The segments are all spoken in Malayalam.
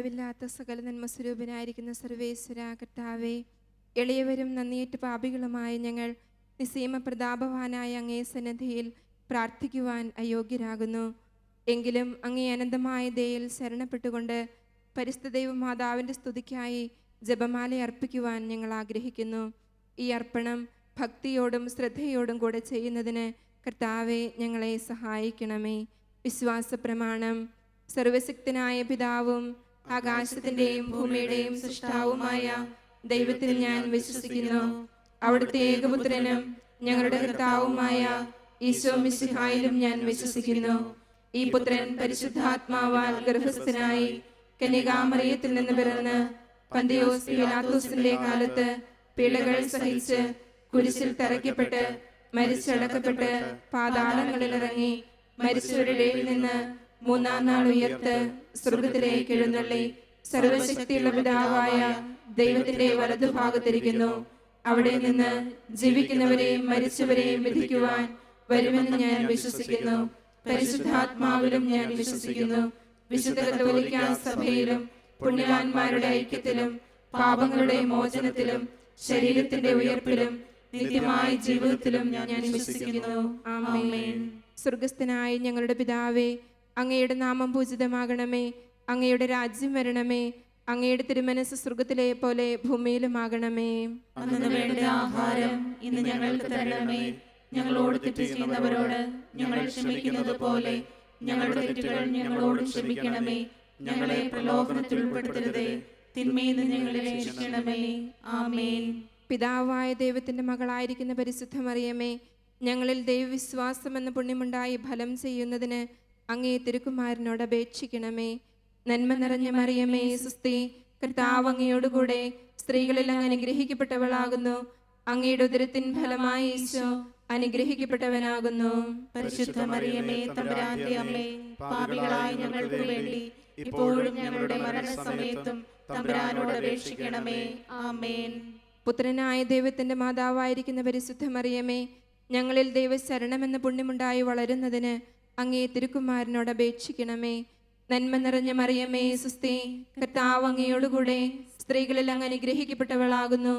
അളവില്ലാത്ത സകല നന്മ സ്വരൂപനായിരിക്കുന്ന സർവേശ്വര കർത്താവേ, എളിയവരും നന്ദിയേറ്റ് പാപികളുമായ ഞങ്ങൾ നിസ്സീമ പ്രതാപവാനായ അങ്ങേ സന്നിധിയിൽ പ്രാർത്ഥിക്കുവാൻ അയോഗ്യരാകുന്നു. എങ്കിലും അങ്ങേ അനന്തമായ ദയയിൽ ശരണപ്പെട്ടുകൊണ്ട് പരിശുദ്ധ ദൈവമാതാവിൻ്റെ സ്തുതിക്കായി ജപമാല അർപ്പിക്കുവാൻ ഞങ്ങൾ ആഗ്രഹിക്കുന്നു. ഈ അർപ്പണം ഭക്തിയോടും ശ്രദ്ധയോടും കൂടെ ചെയ്യുന്നതിന് കർത്താവെ ഞങ്ങളെ സഹായിക്കണമേ. വിശ്വാസ പ്രമാണം. സർവശക്തനായ പിതാവും ആകാശത്തിൻ്റെയും ഭൂമിയുടെയും സൃഷ്ടാവുമായ ദൈവത്തിൽ ഞാൻ വിശ്വസിക്കുന്നു. അവിടുത്തെ ഏകപുത്രനും ഞങ്ങളുടെ കർത്താവുമായ ഈശോ മിശിഹായിലും ഞാൻ വിശ്വസിക്കുന്നു. ഈ പുത്രൻ പരിശുദ്ധാത്മാവാൽ ഗർഭസ്ഥനായി കന്യകാമറിയത്തിൽ നിന്ന് പിറന്ന് പന്തിയോസ് പീലാത്തോസിന്റെ കാലത്ത് പീഡകൾ സഹിച്ച് കുരിശിൽ തറയ്ക്കപ്പെട്ട് മരിച്ചടക്കപ്പെട്ട് പാതാളങ്ങളിൽ ഇറങ്ങി മരിച്ചവരുടെ നിന്ന് മൂന്നാം നാൾ ഉയർത്ത് സ്വർഗത്തിലേക്ക് എഴുന്നള്ളി സർവശക്തിയുള്ള പിതാവായ ദൈവത്തിന്റെ വലതുഭാഗത്തിരിക്കുന്നു. അവിടെ നിന്ന് ജീവിക്കുന്നവരെയും മരിച്ചവരെയും വിധിക്കുവാൻ വരുമെന്ന് ഞാൻ വിശ്വസിക്കുന്നു. പരിശുദ്ധാത്മാവിലും ഞാൻ വിശ്വസിക്കുന്നു. വിശുദ്ധ കത്തോലിക്ക സഭയിലും പുണ്യവാന്മാരുടെ ഐക്യത്തിലും പാപങ്ങളുടെ മോചനത്തിലും ശരീരത്തിന്റെ ഉയർപ്പിലും നിത്യമായ ജീവിതത്തിലും ഞാൻ വിശ്വസിക്കുന്നു. ആമേൻ. സ്വർഗസ്ഥനായ ഞങ്ങളുടെ പിതാവേ, അങ്ങയുടെ നാമം പൂജിതമാകണമേ. അങ്ങയുടെ രാജ്യം വരണമേ. അങ്ങയുടെ തിരുമനസ് സ്വർഗത്തിലെ പോലെ ഭൂമിയിലുമാകണമേ. അന്നു വേണ്ട ആഹാരം ഇന്ന് ഞങ്ങൾക്ക് തരണമേ. ഞങ്ങളോട് തെറ്റ് ചെയ്യുന്നവരോട് ഞങ്ങൾ ക്ഷമിക്കുന്നത് പോലെ ഞങ്ങളുടെ തെറ്റുകൾ ഞങ്ങളോട് ക്ഷമിക്കണമേ. ഞങ്ങളെ പ്രലോഭനത്തിൽ ഉൾപ്പെടുത്തരുതേ, തിന്മയിൽ നിന്ന് ഞങ്ങളെ രക്ഷിക്കണമേ. ആമേൻ. പിതാവായ ദൈവത്തിന്റെ മകളായിരിക്കുന്ന പരിശുദ്ധ മറിയമേ, ഞങ്ങളിൽ ദൈവവിശ്വാസം എന്ന പുണ്യമുണ്ടായി ഫലം ചെയ്യുന്നതിന് അങ്ങേ തിരുക്കുമാരനോട് അപേക്ഷിക്കണമേ. നന്മ നിറഞ്ഞ മറിയമേ, സുസ്തി, കർത്താവ് അങ്ങയോടുകൂടെ സ്ത്രീകളിൽ അങ്ങ് അനുഗ്രഹിക്കപ്പെട്ടവളാകുന്നു. അങ്ങയുടെ ഉദരത്തിൻ ഫലമായി ഈശോ അനുഗ്രഹിക്കപ്പെട്ടവനാകുന്നു. പരിശുദ്ധ മറിയമേ, തമ്പുരാന്റെ അമ്മേ, പാപികളായ ഞങ്ങൾക്ക് വേണ്ടി ഇപ്പോഴും ഞങ്ങളുടെ മരണസമയത്തും തമ്പുരാനോട് അപേക്ഷിക്കണമേ. ആമേൻ. പുത്രനായ ദൈവത്തിന്റെ മാതാവായിരിക്കുന്ന പരിശുദ്ധ മറിയമേ, ഞങ്ങളിൽ ദൈവശരണമെന്ന പുണ്യമുണ്ടായി വളരുന്നതിന് അങ്ങേ തിരുക്കുമാരനോട് അപേക്ഷിക്കണമേ. നന്മ നിറഞ്ഞ മറിയമേ, സുസ്തി, കർത്താവ് അങ്ങയോടുകൂടെ സ്ത്രീകളിൽ അങ്ങ് അനുഗ്രഹിക്കപ്പെട്ടവളാകുന്നു.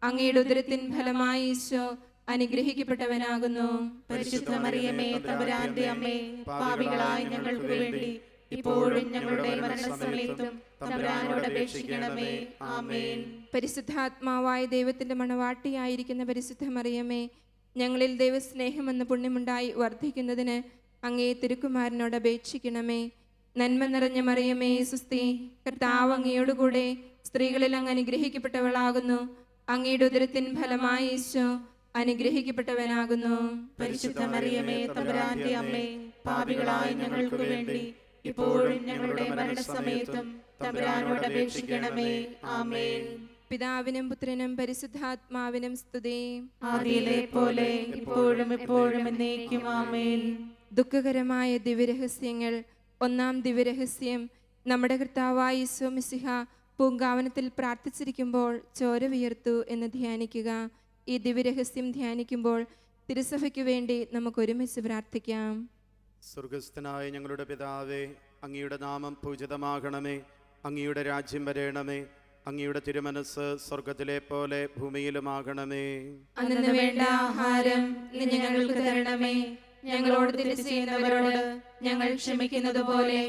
അങ്ങയുടെ ഉദരത്തിൻ ഫലമായി ഈശോ അനുഗ്രഹിക്കപ്പെട്ടവനാകുന്നു. പരിശുദ്ധ മറിയമേ, തമ്പുരാന്റെ അമ്മേ, പാപികളായ ഞങ്ങൾക്ക് വേണ്ടി ഇപ്പോഴും ഞങ്ങളുടെ മരണസമയത്തും തമ്പുരാനോട് അപേക്ഷിക്കണമേ. ആമേൻ. പരിശുദ്ധാത്മാവായ ദൈവത്തിന്റെ മണവാട്ടിയായിരിക്കുന്ന പരിശുദ്ധ മറിയമേ, ഞങ്ങളിൽ ദൈവസ്നേഹം എന്ന പുണ്യമുണ്ടായി വർദ്ധിക്കുന്നതിന് അങ്ങേ തിരുക്കുമാരനോട് അപേക്ഷിക്കണമേ. നന്മ നിറഞ്ഞ മറിയമേ, സുസ്തി, കർത്താവ് അങ്ങയോടുകൂടെ സ്ത്രീകളിൽ അങ്ങ് അനുഗ്രഹിക്കപ്പെട്ടവളാകുന്നു. അങ്ങയുടെ ഉദരത്തിൻ ഫലമായി ഈശോ അനുഗ്രഹിക്കപ്പെട്ടവനാകുന്നു. പരിശുദ്ധ മറിയമേ, തമ്പുരാന്റെ അമ്മേ, പാപികളായ ഞങ്ങൾക്ക് വേണ്ടി ഇപ്പോഴും ഞങ്ങളുടെ മരണസമയത്തും തമ്പുരാനോട് അപേക്ഷിക്കണമേ. ആമേൻ. പിതാവിനും പുത്രനും പരിശുദ്ധാത്മാവിനും സ്തുതി. ആദിയിലെ പോലെ ഇപ്പോഴും എപ്പോഴും എന്നേക്കും. ആമേൻ. ദുഃഖകരമായ ദിവ്യരഹസ്യങ്ങൾ. ഒന്നാം ദിവ്യരഹസ്യം. നമ്മുടെ കർത്താവായ ഈശോ മിശിഹ പൂങ്കാവനത്തിൽ പ്രാർത്ഥിച്ചിരിക്കുമ്പോൾ ചോര വിയർത്തു എന്ന് ധ്യാനിക്കുക. ഈ ദിവ്യരഹസ്യം ധ്യാനിക്കുമ്പോൾ തിരുസഭയ്ക്ക് വേണ്ടി നമുക്ക് ഒരുമിച്ച് പ്രാർത്ഥിക്കാം. സ്വർഗസ്ഥനായ ഞങ്ങളുടെ പിതാവേ, അങ്ങയുടെ നാമം പൂജിതമാകണമേ. അങ്ങയുടെ രാജ്യം വരേണമേ. അങ്ങയുടെ തിരുമനസ് സ്വർഗത്തിലെ പോലെ ഭൂമിയിലുമാകണമേ. അന്നു വേണ്ട ആഹാരം ഇന്ന് ഞങ്ങൾക്ക് തരണമേ. ഞങ്ങളോട് തെറ്റ് ചെയ്യുന്നവരോട് ഞങ്ങൾ ക്ഷമിക്കുന്നത് പോലെ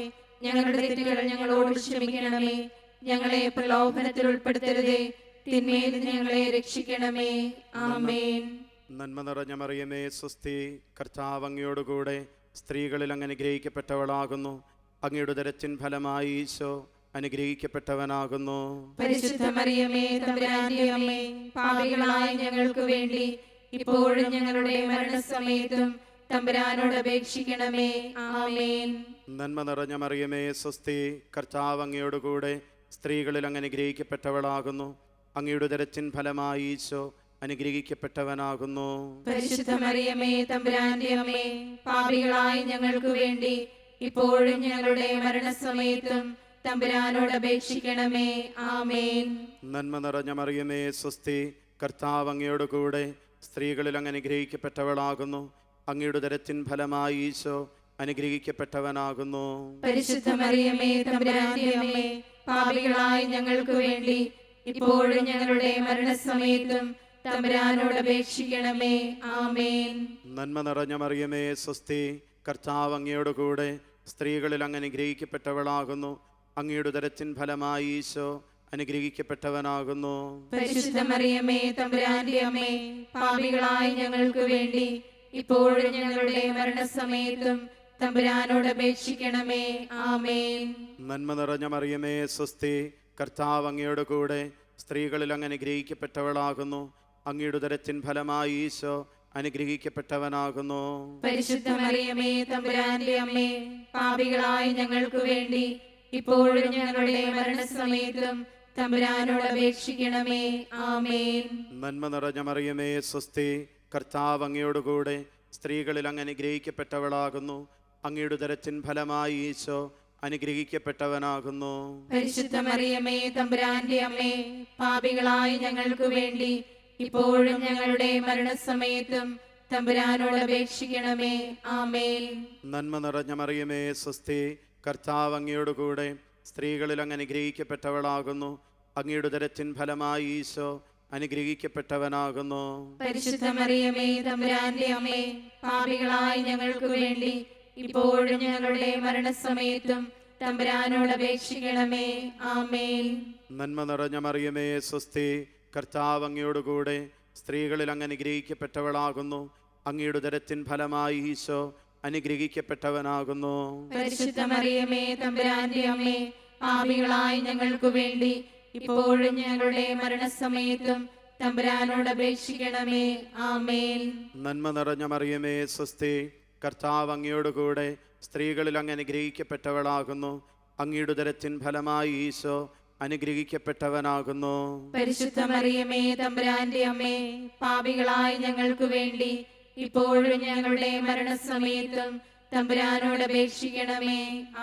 ഞങ്ങളുടെ തെറ്റുകൾ ഞങ്ങളോട് ക്ഷമിക്കണമേ. ഞങ്ങളെ പ്രലോഭനത്തിൽ ഉൾപ്പെടുത്തരുതേ, തിന്മയിൽ നിന്ന് ഞങ്ങളെ രക്ഷിക്കണമേ. ആമേൻ. നന്മ നിറഞ്ഞ മറിയമേ, സ്വസ്തി, കർത്താവ് അങ്ങയോടുകൂടെ സ്ത്രീകളിൽ അങ്ങ് അനുഗ്രഹിക്കപ്പെട്ടവളാകുന്നു. അങ്ങയുടെ ഉദരത്തിൻ ഫലമായി ഈശോ അനുഗ്രഹിക്കപ്പെട്ടവനാകുന്നു. പരിശുദ്ധ മറിയമേ, തമ്പുരാന്റെ അമ്മേ, പാപികളായ ഞങ്ങൾക്ക് വേണ്ടി ഇപ്പോഴും ഞങ്ങളുടെ മരണസമയത്തും തമ്പുരാനോട് അപേക്ഷിക്കണമേ. ആമേൻ. നന്മ നിറഞ്ഞ മറിയമേ, സ്വസ്തി, കർത്താവ് അങ്ങയോടുകൂടെ സ്ത്രീകളിൽ അങ്ങ് അനുഗ്രഹിക്കപ്പെട്ടവളാകുന്നു. അങ്ങയുടെ ഉദരത്തിൻ ഫലമായി ഈശോ അനുഗ്രഹിക്കപ്പെട്ടവനാകുന്നു. പരിശുദ്ധ മറിയമേ, തമ്പുരാന്റെ അമ്മേ, പാപികളായ ഞങ്ങൾക്ക് വേണ്ടി ഇപ്പോഴും ഞങ്ങളുടെ മരണസമയത്തും തമ്പുരാനോട് അപേക്ഷിക്കണമേ. ആമേൻ. നന്മ നിറഞ്ഞ മറിയമേ, സ്വസ്തി, കർത്താവ് അങ്ങയോടുകൂടെ സ്ത്രീകളിൽ അങ്ങ് അനുഗ്രഹിക്കപ്പെട്ടവളാകുന്നു. അങ്ങയുടെ ഉദരത്തിൻ ഫലമായി ഈശോ അനുഗ്രഹിക്കപ്പെട്ടവനാകുന്നു. പരിശുദ്ധ മറിയമേ തമ്പുരാന്റെ അമ്മേ, പാപികളായ ഞങ്ങൾക്ക് വേണ്ടി ഇപ്പോഴും ഞങ്ങളുടെ മരണസമയത്തും തമ്പുരാനോട് അപേക്ഷിക്കണമേ. ആമേൻ. നന്മ നിറഞ്ഞ മറിയമേ സ്വസ്തി, കർത്താവ് അങ്ങയോട് കൂടെ സ്ത്രീകളിൽ അങ്ങ് അനുഗ്രഹിക്കപ്പെട്ടവളാകുന്നു. അങ്ങയുടെ ഉദരത്തിൻ ഫലമായി ഈശോ അനുഗ്രഹിക്കപ്പെട്ടവനാകുന്നു. പരിശുദ്ധ മറിയമേ തമ്പുരാന്റെ അമ്മേ, പാപികളായ ഞങ്ങൾക്ക് വേണ്ടി ഇപ്പോഴും ഞങ്ങളുടെ മരണസമയത്തും തമ്പുരാനോട് അപേക്ഷിക്കണമേ. ആമേൻ. നന്മ നിറഞ്ഞ മറിയമേ സ്വസ്തി, കർത്താവ് അങ്ങയോട് കൂടെ സ്ത്രീകളിൽ അങ്ങ് അനുഗ്രഹിക്കപ്പെട്ടവളാകുന്നു. അങ്ങയുടെ ഉദരത്തിൻ ഫലമായി ഈശോ അനുഗ്രഹിക്കപ്പെട്ടവനാകുന്നു. പരിശുദ്ധ മറിയമേ തമ്പുരാന്റെ അമ്മേ, പാപികളായ ഞങ്ങൾക്ക് വേണ്ടി ഇപ്പോഴും ഞങ്ങളുടെ മരണസമയത്തും തമ്പുരാനോട് അപേക്ഷിക്കണമേ. ആമേൻ. നന്മ നിറഞ്ഞ മറിയമേ സ്വസ്തി, കർത്താവ് അങ്ങയോട് കൂടെ സ്ത്രീകളിൽ അങ്ങ് അനുഗ്രഹിക്കപ്പെട്ടവളാകുന്നു. അങ്ങയുടെ ഉദരത്തിൻ ഫലമായി ഈശോ അനുഗ്രഹിക്കപ്പെട്ടവനാകുന്നു. പരിശുദ്ധ മറിയമേ തമ്പുരാന്റെ അമ്മേ, പാപികളായ ഞങ്ങൾക്ക് വേണ്ടി ഇപ്പോഴും ഞങ്ങളുടെ മരണസമയത്തും തമ്പുരാനോട് അപേക്ഷിക്കണമേ. ആമേൻ. നന്മ നിറഞ്ഞ മറിയമേ സ്വസ്തി, കർത്താവ് അങ്ങയോട് കൂടെ സ്ത്രീകളിൽ അങ്ങ് അനുഗ്രഹിക്കപ്പെട്ടവളാകുന്നു. അങ്ങയുടെ ഉദരത്തിൻ ഫലമായി ഈശോ അനുഗ്രഹിക്കപ്പെട്ടവനാകുന്നു. പരിശുദ്ധ മറിയമേ തമ്പുരാന്റെ അമ്മേ, പാപികളായ ഞങ്ങൾക്ക് വേണ്ടി ഇപ്പോഴും ഞങ്ങളുടെ മരണസമയത്തും തമ്പുരാനോട് അപേക്ഷിക്കണമേ. ആമേൻ. നന്മ നിറഞ്ഞ മറിയമേ സ്വസ്തി, കർത്താവ് അങ്ങയോട് കൂടെ സ്ത്രീകളിൽ അങ്ങ് അനുഗ്രഹിക്കപ്പെട്ടവളാകുന്നു. അങ്ങയുടെ ഉദരത്തിൻ ഫലമായി ഈശോ അനുഗ്രഹിക്കപ്പെട്ടവനാകുന്നു. പരിശുദ്ധ മറിയമേ തമ്പുരാന്റെ അമ്മേ, പാപികളായ ഞങ്ങൾക്ക് വേണ്ടി ഇപ്പോഴും ഞങ്ങളുടെ മരണസമയത്തും തമ്പുരാനോട് അപേക്ഷിക്കണമേ. ആമേൻ. നന്മ നിറഞ്ഞ മറിയമേ സ്വസ്തി, കർത്താവ് അങ്ങയോട് കൂടെ സ്ത്രീകളിൽ അങ്ങ് അനുഗ്രഹിക്കപ്പെട്ടവളാകുന്നു. അങ്ങയുടെ ഉദരത്തിൻ ഫലമായി ഈശോ അനുഗ്രഹിക്കപ്പെട്ടവനാകുന്നു. പരിശുദ്ധ മറിയമേ തമ്പുരാന്റെ അമ്മേ, പാപികളായ ഞങ്ങൾക്ക് വേണ്ടി ഇപ്പോഴും ഞങ്ങളുടെ മരണസമയത്തും തമ്പുരാനോട് അപേക്ഷിക്കണമേ.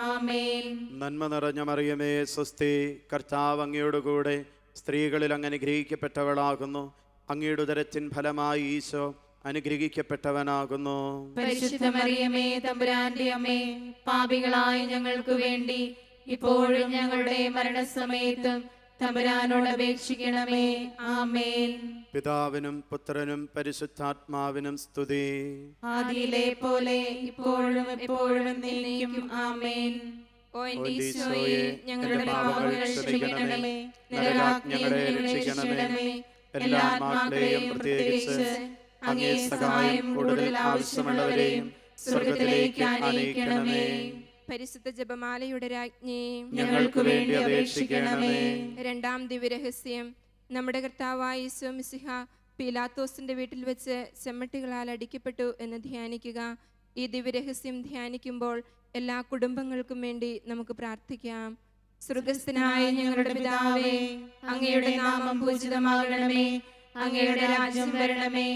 ആമേൻ. നന്മ നിറഞ്ഞ മറിയമേ സ്വസ്തി, കർത്താവ് അങ്ങയോട് കൂടെ സ്ത്രീകളിൽ അങ്ങ് അനുഗ്രഹിക്കപ്പെട്ടവളാകുന്നു. അങ്ങയുടെ ഉദരത്തിൻ ഫലമായി ഈശോ അനുഗ്രഹിക്കപ്പെട്ടവനാകുന്നു. പരിശുദ്ധ മറിയമേ തമ്പുരാന്റെ അമ്മേ, പാപികളായ ഞങ്ങൾക്ക് വേണ്ടി ഇപ്പോഴും ഞങ്ങളുടെ മരണസമയത്തും തമ്പുരാനോട് അപേക്ഷിക്കണമേ. ആമേൻ. പിതാവിനും പുത്രനും പരിശുദ്ധാത്മാവിനും സ്തുതി. ആദിയിലെ പോലെ ഇപ്പോഴും എപ്പോഴും എന്നേക്കും. ആമേൻ. ഓ എൻ്റെ ഈശോയെ, ഞങ്ങളുടെ പാപങ്ങൾ ക്ഷമിക്കണമേ, നരകാജ്ഞകളെ രക്ഷിക്കണമേ. എല്ലാ ആത്മാക്കളെയും പ്രത്യേകിച്ച് അങ്ങേ സഹായം കൂടുതൽ ആവശ്യമുള്ളവരെയും സ്വർഗത്തിലേക്ക് ആനയിക്കണമേ. പരിശുദ്ധ ജപമാലയുടെ രാജ്ഞി, ഞങ്ങൾക്ക് വേണ്ടി അപേക്ഷിക്കണമേ. രണ്ടാം ദിവ്യരഹസ്യം. നമ്മുടെ കർത്താവായ ഈശോ മിശിഹ പീലാത്തോസിന്റെ വീട്ടിൽ വെച്ച് ചെമ്മട്ടികളാൽ അടിക്കപ്പെട്ടു എന്ന് ധ്യാനിക്കുക. ഈ ദിവ്യരഹസ്യം ധ്യാനിക്കുമ്പോൾ എല്ലാ കുടുംബങ്ങൾക്കും വേണ്ടി നമുക്ക് പ്രാർത്ഥിക്കാം. സ്വർഗ്ഗസ്ഥനായ ഞങ്ങളുടെ പിതാവേ, അങ്ങയുടെ നാമം പൂജിതമാകണമേ. അങ്ങയുടെ രാജ്യം വരണമേ.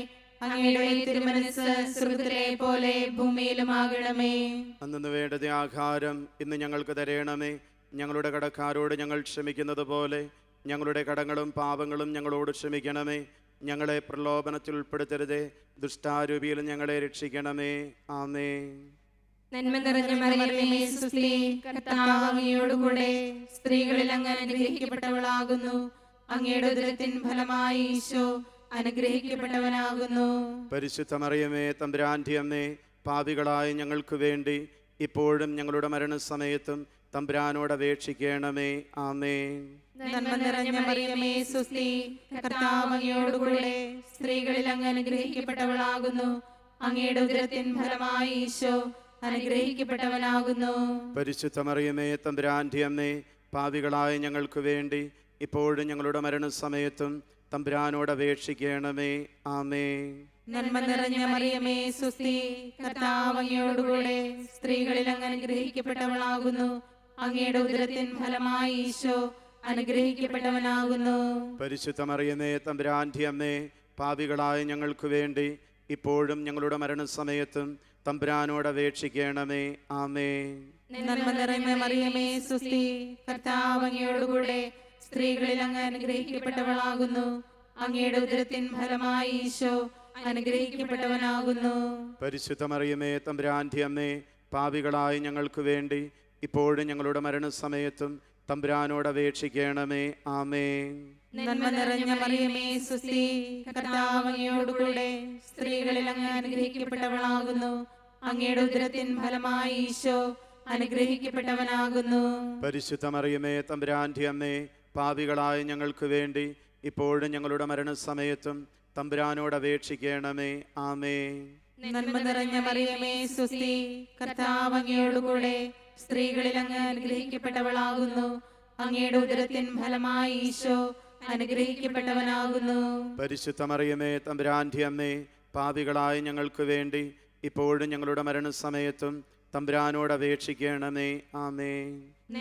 അങ്ങയുടെ തിരുമനസ്സ് സ്വർഗ്ഗത്തിലെ പോലെ ഭൂമിയിലുമാകണമേ. അന്നു വേണ്ടത് ആഹാരം ഇന്ന് ഞങ്ങൾക്ക് തരണമേ. ഞങ്ങളുടെ കടക്കാരോട് ഞങ്ങൾ ക്ഷമിക്കുന്നത് പോലെ ഞങ്ങളുടെ കടങ്ങളും പാപങ്ങളും ഞങ്ങളോട് ക്ഷമിക്കണമേ. ഞങ്ങളെ പ്രലോഭനത്തിൽ ഉൾപ്പെടുത്തരുതേ, ദുഷ്ടാരൂപിയിൽ ഞങ്ങളെ രക്ഷിക്കണമേ. ആമേൻ. നന്മ നിറഞ്ഞ മറിയമേ സ്വസ്തി, കർത്താവ് അങ്ങയോടുകൂടെ സ്ത്രീകളിൽ അങ്ങ് അനുഗ്രഹിക്കപ്പെട്ടവളാകുന്നു. അങ്ങയുടെ ഉദരത്തിൻ ഫലമായി ഈശോ അനുഗ്രഹിക്കപ്പെട്ടവനാകുന്നു. പരിശുദ്ധ മറിയമേ തമ്പുരാന്റെ അമ്മേ, പാപികളായ ഞങ്ങൾക്ക് വേണ്ടി ഇപ്പോഴും ഞങ്ങളുടെ മരണസമയത്തും തമ്പുരാനോട് അപേക്ഷിക്കണമേ. ആമേൻ. നന്മ നിറഞ്ഞ മറിയമേ സ്വസ്തി, കർത്താവ് അങ്ങയോടുകൂടെ സ്ത്രീകളിൽ അങ്ങ് അനുഗ്രഹിക്കപ്പെട്ടവളാകുന്നു. അങ്ങയുടെ ഉദരത്തിൻ ഫലമായി ഈശോ അനുഗ്രഹിക്കപ്പെട്ടവനാകുന്നു. പരിശുദ്ധ മറിയമേ തമ്പുരാന്റെ അമ്മേ, പാപികളായ ഞങ്ങൾക്ക് വേണ്ടി ഇപ്പോഴും ഞങ്ങളുടെ മരണസമയത്തും തമ്പുരാനോട് അപേക്ഷിക്കണമേ. ആമേൻ. നന്മ നിറഞ്ഞ മറിയമേ സ്വസ്തി, കർത്താവ് അങ്ങയോടുകൂടെ സ്ത്രീകളിൽ അങ്ങ് അനുഗ്രഹിക്കപ്പെട്ടവളാകുന്നു. അങ്ങയുടെ ഉദരത്തിൻ ഫലമായി ഈശോ അനുഗ്രഹിക്കപ്പെട്ടവനാകുന്നു. പരിശുദ്ധ മറിയമേ തമ്പുരാന്റെ അമ്മേ, പാപികളായ ഞങ്ങൾക്ക് വേണ്ടി ഇപ്പോഴും ഞങ്ങളുടെ മരണസമയത്തും തമ്പുരാനോട് അപേക്ഷിക്കണമേ. ആമേൻ. നന്മ നിറഞ്ഞ മറിയമേ സ്വസ്തി, കർത്താവ് അങ്ങയോടുകൂടെ സ്ത്രീകളിൽ അങ്ങ് അനുഗ്രഹിക്കപ്പെട്ടവളാകുന്നു. അങ്ങയുടെ ഉദരത്തിൻ ഫലമായി ഈശോ അനുഗ്രഹിക്കപ്പെട്ടവനാകുന്നു. പരിശുദ്ധ മറിയമേ തമ്പുരാന്റെ അമ്മേ, പാപികളായ ഞങ്ങൾക്ക് വേണ്ടി ഇപ്പോഴും ഞങ്ങളുടെ മരണസമയത്തും തമ്പുരാനോട് അപേക്ഷിക്കണമേ. ആമേൻ. നന്മ നിറഞ്ഞ മറിയമേ സ്വസ്തി, കർത്താവ് അങ്ങയോടുകൂടെ സ്ത്രീകളിൽ അങ്ങ് അനുഗ്രഹിക്കപ്പെട്ടവളാകുന്നു. അങ്ങയുടെ ഉദരത്തിൻ ഫലമായി ഈശോ അനുഗ്രഹിക്കപ്പെട്ടവനാകുന്നു. പരിശുദ്ധ മറിയമേ തമ്പുരാന്റെ അമ്മേ, പാപികളായ ഞങ്ങൾക്ക് വേണ്ടി ഇപ്പോഴും ഞങ്ങളുടെ മരണസമയത്തും തമ്പുരാനോട് അപേക്ഷിക്കണമേ. ആമേൻ. നന്മ നിറഞ്ഞ മറിയമേ സ്വസ്തി, കർത്താവ് അങ്ങയോടുകൂടെ സ്ത്രീകളിൽ അങ്ങ് അനുഗ്രഹിക്കപ്പെട്ടവളാകുന്നു. അങ്ങയുടെ ഉദരത്തിൻ ഫലമായി ഈശോ അനുഗ്രഹിക്കപ്പെട്ടവനാകുന്നു. പരിശുദ്ധ മറിയമേ തമ്പുരാന്റെ അമ്മേ, പാപികളായ ഞങ്ങൾക്ക് വേണ്ടി ഇപ്പോഴും ഞങ്ങളുടെ മരണസമയത്തും തമ്പുരാനോട് അപേക്ഷിക്കണമേ. ആമേൻ.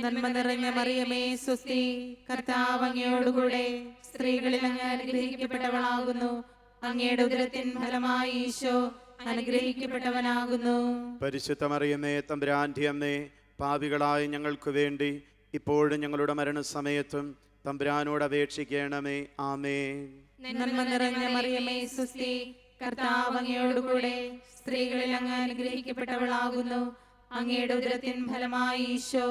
നന്മ നിറഞ്ഞ മറിയമേ സ്വസ്തി, കർത്താവ് അങ്ങയോടുകൂടെ സ്ത്രീകളിൽ അങ്ങ് അനുഗ്രഹിക്കപ്പെട്ടവളാകുന്നു. അങ്ങയുടെ ഉദരത്തിൻ ഫലമായി ഈശോ അനുഗ്രഹിക്കപ്പെട്ടവനാകുന്നു. പരിശുദ്ധ മറിയമേ തമ്പുരാന്റെ അമ്മേ, പാപികളായ ഞങ്ങൾക്ക് വേണ്ടി ഇപ്പോഴും ഞങ്ങളുടെ മരണസമയത്തും തമ്പുരാനോട് അപേക്ഷിക്കണമേ. ആമേൻ. നന്മ നിറഞ്ഞ മറിയമേ സ്വസ്തി, കർത്താവ് അങ്ങയോടുകൂടെ സ്ത്രീകളിൽ അങ്ങ് അനുഗ്രഹിക്കപ്പെട്ടവളാകുന്നു. അങ്ങയുടെ ഉദരത്തിൻ ഫലമായി ഈശോ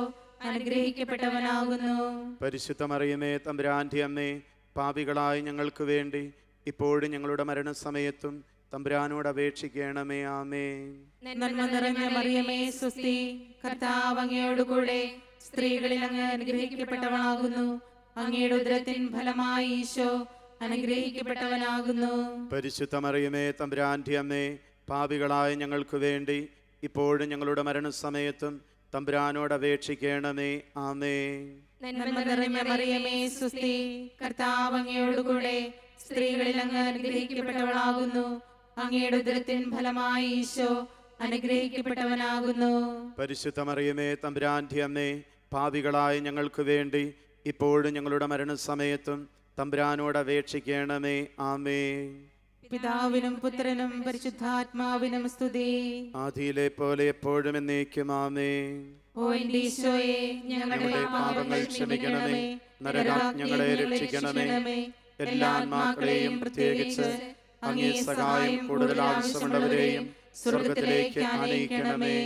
അനുഗ്രഹിക്കപ്പെട്ടവനാകുന്നു. പരിശുദ്ധ മറിയമേ തമ്പുരാന്റെ അമ്മേ, പാപികളായ ഞങ്ങൾക്ക് വേണ്ടി ഇപ്പോഴും ഞങ്ങളുടെ മരണസമയത്തും തമ്പുരാനോട് അപേക്ഷിക്കണമേ. ആമേൻ. നന്മ നിറഞ്ഞ മറിയമേ സ്വസ്തി, കർത്താവ് അങ്ങയോടുകൂടെ സ്ത്രീകളിൽ അങ്ങ് അനുഗ്രഹിക്കപ്പെട്ടവളാകുന്നു. അങ്ങയുടെ ഉദരത്തിൻ ഫലമായി ഈശോ അനുഗ്രഹിക്കപ്പെട്ടവനാകുന്നു. പരിശുദ്ധ മറിയമേ തമ്പുരാന്റെ അമ്മേ, പാപികളായ ഞങ്ങൾക്ക് വേണ്ടി ഇപ്പോഴും ഞങ്ങളുടെ മരണസമയത്തും തമ്പുരാനോട് അപേക്ഷിക്കണമേ. ആമേൻ. നന്മ നിറഞ്ഞ മറിയമേ സ്വസ്തി, കർത്താവ് അങ്ങയോടുകൂടെ സ്ത്രീകളിൽ അങ്ങ് അനുഗ്രഹിക്കപ്പെട്ടവളാകുന്നു. അങ്ങയുടെ ഉദരത്തിൻ ഫലമായി ഈശോ അനുഗ്രഹിക്കപ്പെട്ടവനാകുന്നു. പരിശുദ്ധ മറിയമേ തമ്പുരാന്റെ അമ്മേ, പാപികളായ ഞങ്ങൾക്ക് വേണ്ടി ഇപ്പോഴും ഞങ്ങളുടെ മരണസമയത്തും തമ്പുരാനോട് അപേക്ഷിക്കണമേ. ആമേൻ. പിതാവിനും പുത്രനും പരിശുദ്ധാത്മാവിനും സ്തുതി. ആദിയിലെ പോലെ എപ്പോഴും എന്നേക്കും. ആമേൻ. ഓ എന്റെ ഈശോയെ, ഞങ്ങളുടെ പാപങ്ങൾ ക്ഷമിക്കണമേ. നരകാജ്ഞകളെ രക്ഷിക്കണമേ. എല്ലാ ആത്മാക്കളെയും പ്രത്യേകിച്ച് അങ്ങേ സഹായം കൂടുതൽ ആവശ്യമുള്ളവരെയും സ്വർഗത്തിലേക്ക് ആനയിക്കണമേ.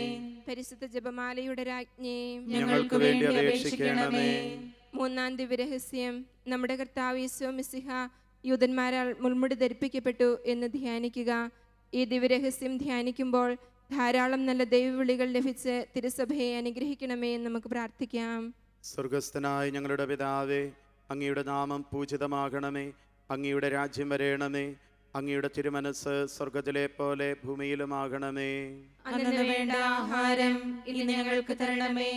പരിശുദ്ധ ജപമാലയുടെ രാജ്ഞി, ഞങ്ങൾക്ക് വേണ്ടി അപേക്ഷിക്കണമേ. മൂന്നാം ദിവ്യരഹസ്യം, നമ്മുടെ കർത്താവ് യേശു മിശിഹ യൂതന്മാരാൽ മുൾമുടി ധരിപ്പിക്കപ്പെട്ടു എന്ന് ധ്യാനിക്കുക. ഈ ദിവ്യരഹസ്യം ധ്യാനിക്കുമ്പോൾ ധാരാളം നല്ല ദൈവവിളികൾ ലഭിച്ച് തിരുസഭയെ അനുഗ്രഹിക്കണമേ എന്ന് നമുക്ക് പ്രാർത്ഥിക്കാം. സ്വർഗസ്ഥനായ ഞങ്ങളുടെ പിതാവേ, അങ്ങയുടെ നാമം പൂജിതമാകണമേ. അങ്ങയുടെ രാജ്യം വരേണമേ. അങ്ങയുടെ തിരുമനസ് സ്വർഗത്തിലെ പോലെ ഭൂമിയിലുമാകണമേ. അന്നു വേണ്ട ആഹാരം ഇന്ന് ഞങ്ങൾക്ക് തരണമേ.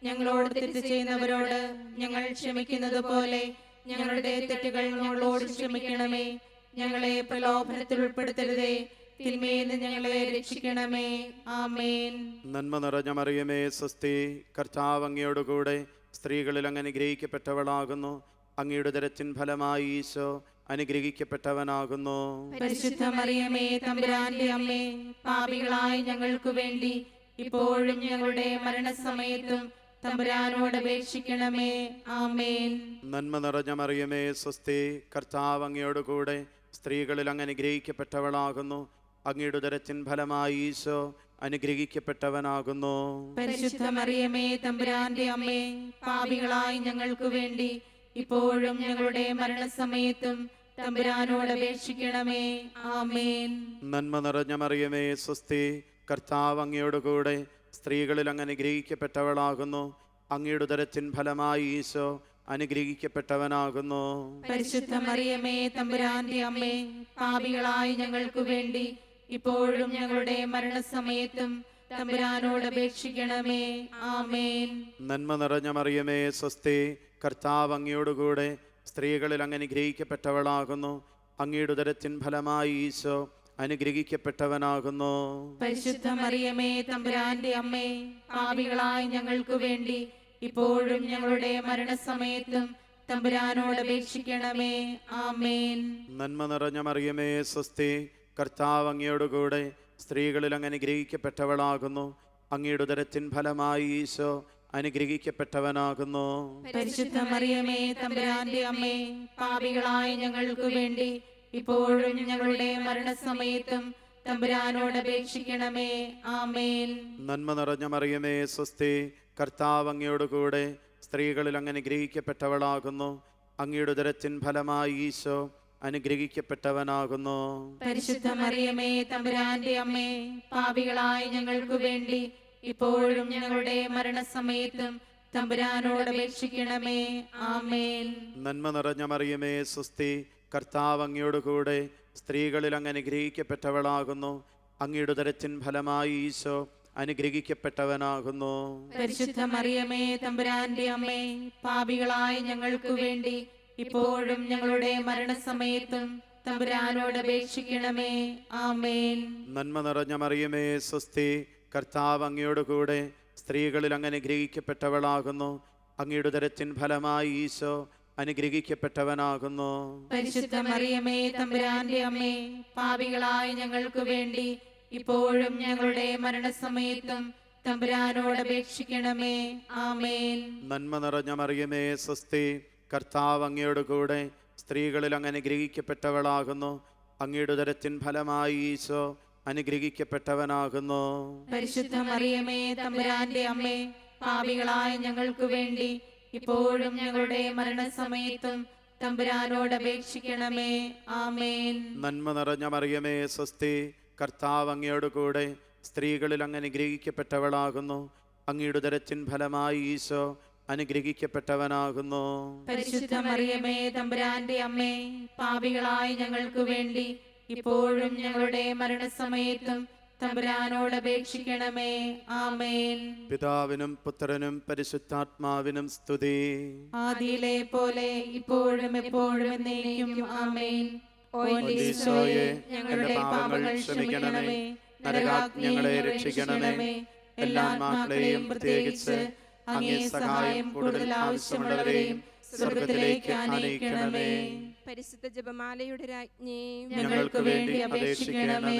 ഞങ്ങളോട് തെറ്റ് ചെയ്യുന്നവരോട് ഞങ്ങൾ ക്ഷമിക്കുന്നത് പോലെ ഞങ്ങളുടെ തെറ്റുകൾ ഞങ്ങളോട് ക്ഷമിക്കണമേ. ഞങ്ങളെ പ്രലോഭനത്തിൽ ഉൾപ്പെടുത്തരുതേ, തിന്മയിൽ നിന്ന് ഞങ്ങളെ രക്ഷിക്കണമേ. ആമേൻ. നന്മ നിറഞ്ഞ മറിയമേ സ്വസ്തി, കർത്താവ് അങ്ങയോടുകൂടെ സ്ത്രീകളിൽ അങ്ങ് അനുഗ്രഹിക്കപ്പെട്ടവളാകുന്നു. അങ്ങയുടെ ഉദരത്തിൻ ഫലമായി ഈശോ അനുഗ്രഹിക്കപ്പെട്ടവനാകുന്നു. പരിശുദ്ധ മറിയമേ തമ്പുരാന്റെ അമ്മേ, പാപികളായ ഞങ്ങൾക്ക് വേണ്ടി ഇപ്പോഴും ഞങ്ങളുടെ മരണസമയത്തും തമ്പുരാനോട് അപേക്ഷിക്കണമേ. ആമേൻ. നന്മ നിറഞ്ഞ മറിയമേ സ്വസ്തി, കർത്താവ് അങ്ങയോടുകൂടെ സ്ത്രീകളിൽ അങ്ങ് അനുഗ്രഹിക്കപ്പെട്ടവളാകുന്നു. അങ്ങയുടെ ഉദരത്തിൻ ഫലമായി ഈശോ അനുഗ്രഹിക്കപ്പെട്ടവനാകുന്നു. പരിശുദ്ധ മറിയമേ തമ്പുരാന്റെ അമ്മേ, പാപികളായ ഞങ്ങൾക്ക് വേണ്ടി ഇപ്പോഴും ഞങ്ങളുടെ മരണസമയത്തും തമ്പുരാനോട് അപേക്ഷിക്കണമേ. ആമേൻ. നന്മ നിറഞ്ഞ മറിയമേ സ്വസ്തി, കർത്താവ് അങ്ങയോടുകൂടെ സ്ത്രീകളിൽ അങ്ങ് അനുഗ്രഹിക്കപ്പെട്ടവളാകുന്നു. അങ്ങയുടെ ഉദരത്തിൻ ഫലമായി ഈശോ അനുഗ്രഹിക്കപ്പെട്ടവനാകുന്നു. പരിശുദ്ധ മറിയമേ തമ്പുരാന്റെ അമ്മേ, പാപികളായ ഞങ്ങൾക്ക് വേണ്ടി ഇപ്പോഴും ഞങ്ങളുടെ മരണസമയത്തും തമ്പുരാനോട് അപേക്ഷിക്കണമേ. ആമേൻ. നന്മ നിറഞ്ഞ മറിയമേ സ്വസ്തി, കർത്താവ് അങ്ങയോടുകൂടെ സ്ത്രീകളിൽ അങ്ങ് അനുഗ്രഹിക്കപ്പെട്ടവളാകുന്നു. അങ്ങയുടെ ഉദരത്തിൻ ഫലമായി ഈശോ അനുഗ്രഹിക്കപ്പെട്ടവനാകുന്നു. പരിശുദ്ധ മറിയമേ തമ്പുരാന്റെ അമ്മേ, പാപികളായ ഞങ്ങൾക്ക് വേണ്ടി ഇപ്പോഴും ഞങ്ങളുടെ മരണസമയത്തും തമ്പുരാനോട് അപേക്ഷിക്കണമേ. ആമേൻ. നന്മ നിറഞ്ഞ മറിയമേ സ്വസ്തി, കർത്താവ് അങ്ങയോടുകൂടെ സ്ത്രീകളിൽ അങ്ങ് അനുഗ്രഹിക്കപ്പെട്ടവളാകുന്നു. അങ്ങയുടെ ഉദരത്തിൻ ഫലമായി ഈശോ അനുഗ്രഹിക്കപ്പെട്ടവനാകുന്നു. പരിശുദ്ധ മറിയമേ തമ്പുരാന്റെ അമ്മേ, പാപികളായ ഞങ്ങൾക്ക് വേണ്ടി ഇപ്പോഴും ഞങ്ങളുടെ മരണസമയത്തും തമ്പുരാനോട് അപേക്ഷിക്കണമേ. ആമേൻ. നന്മ നിറഞ്ഞ മറിയമേ സ്വസ്തി, കർത്താവ് അങ്ങയോട് കൂടെ സ്ത്രീകളിൽ അങ്ങ് അനുഗ്രഹിക്കപ്പെട്ടവളാകുന്നു. അങ്ങയുടെ ഉദരത്തിൻ ഫലമായി ഈശോ അനുഗ്രഹിക്കപ്പെട്ടവനാകുന്നു. പരിശുദ്ധ മറിയമേ തമ്പുരാന്റെ അമ്മേ, പാപികളായ ഞങ്ങൾക്ക് വേണ്ടി ഇപ്പോഴും ഞങ്ങളുടെ മരണസമയത്തും തമ്പുരാനോട് അപേക്ഷിക്കണമേ. ആമേൻ. നന്മ നിറഞ്ഞ മറിയമേ സ്വസ്തി, കർത്താവ് അങ്ങയോട് കൂടെ സ്ത്രീകളിൽ അങ്ങ് അനുഗ്രഹിക്കപ്പെട്ടവളാകുന്നു. അങ്ങയുടെ ഉദരത്തിൻ ഫലമായി ഈശോ അനുഗ്രഹിക്കപ്പെട്ടവനാകുന്നു. പരിശുദ്ധ മറിയമേ തമ്പുരാന്റെ അമ്മേ, പാപികളായ ഞങ്ങൾക്ക് വേണ്ടി ഇപ്പോഴും ഞങ്ങളുടെ മരണസമയത്തും തമ്പുരാനോട് അപേക്ഷിക്കണമേ. ആമേൻ. നന്മ നിറഞ്ഞ മറിയമേ സ്വസ്തി, കർത്താവ് അങ്ങയോട് കൂടെ സ്ത്രീകളിൽ അങ്ങ് അനുഗ്രഹിക്കപ്പെട്ടവളാകുന്നു. അങ്ങയുടെ ഉദരത്തിൻ ഫലമായി ഈശോ അനുഗ്രഹിക്കപ്പെട്ടവനാകുന്നു. പരിശുദ്ധ മറിയമേ തമ്പുരാന്റെ അമ്മേ, പാപികളായ ഞങ്ങൾക്ക് വേണ്ടി ഇപ്പോഴും ഞങ്ങളുടെ മരണസമയത്തും തമ്പുരാനോട് അപേക്ഷിക്കണമേ. ആമേൻ. നന്മ നിറഞ്ഞ മറിയമേ സ്വസ്തി, കർത്താവ് അങ്ങയോട് കൂടെ സ്ത്രീകളിൽ അങ്ങ് അനുഗ്രഹിക്കപ്പെട്ടവളാകുന്നു. അങ്ങയുടെ ഉദരത്തിൻ ഫലമായി ഈശോ അനുഗ്രഹിക്കപ്പെട്ടവനാകുന്നു. പരിശുദ്ധ മറിയമേ തമ്പുരാന്റെ അമ്മേ, പാപികളായ ഞങ്ങൾക്ക് വേണ്ടി ഇപ്പോഴും ഞങ്ങളുടെ മരണസമയത്തും തമ്പുരാനോട് അപേക്ഷിക്കണമേ. ആമേൻ. നന്മ നിറഞ്ഞ മറിയമേ സ്വസ്തി, കർത്താവ് അങ്ങയോട് കൂടെ സ്ത്രീകളിൽ അങ്ങ് അനുഗ്രഹിക്കപ്പെട്ടവളാകുന്നു. അങ്ങയുടെ ഉദരത്തിൻ ഫലമായി ഈശോ അനുഗ്രഹിക്കപ്പെട്ടവനാകുന്നു. പരിശുദ്ധ മറിയമേ തമ്പുരാന്റെ അമ്മേ, പാപികളായ ഞങ്ങൾക്ക് വേണ്ടി ഇപ്പോഴും ഞങ്ങളുടെ മരണസമയത്തും തമ്പുരാനോട് അപേക്ഷിക്കണമേ. ആമേൻ. പിതാവിനും പുത്രനും പരിശുദ്ധാത്മാവിനും സ്തുതി. ആദിയിലെ പോലെ ഇപ്പോഴും എപ്പോഴും എന്നേക്കും. ആമേൻ. ഓ എന്റെ ഈശോയെ, ഞങ്ങളുടെ പാപങ്ങൾ ക്ഷമിക്കണമേ. നരകാഗ്നി ഞങ്ങളെ രക്ഷിക്കണമേ. എല്ലാ ആത്മാക്കളെയും പ്രത്യേകിച്ച് അങ്ങേ സഹായം കൂടുതൽ ആവശ്യമുള്ളവരെയും സ്വർഗ്ഗത്തിലേക്ക് ആനയിക്കണമേ. പരിശുദ്ധ ജപമാലയുടെ രാജ്ഞി, ഞങ്ങൾക്ക് വേണ്ടി അപേക്ഷിക്കണമേ.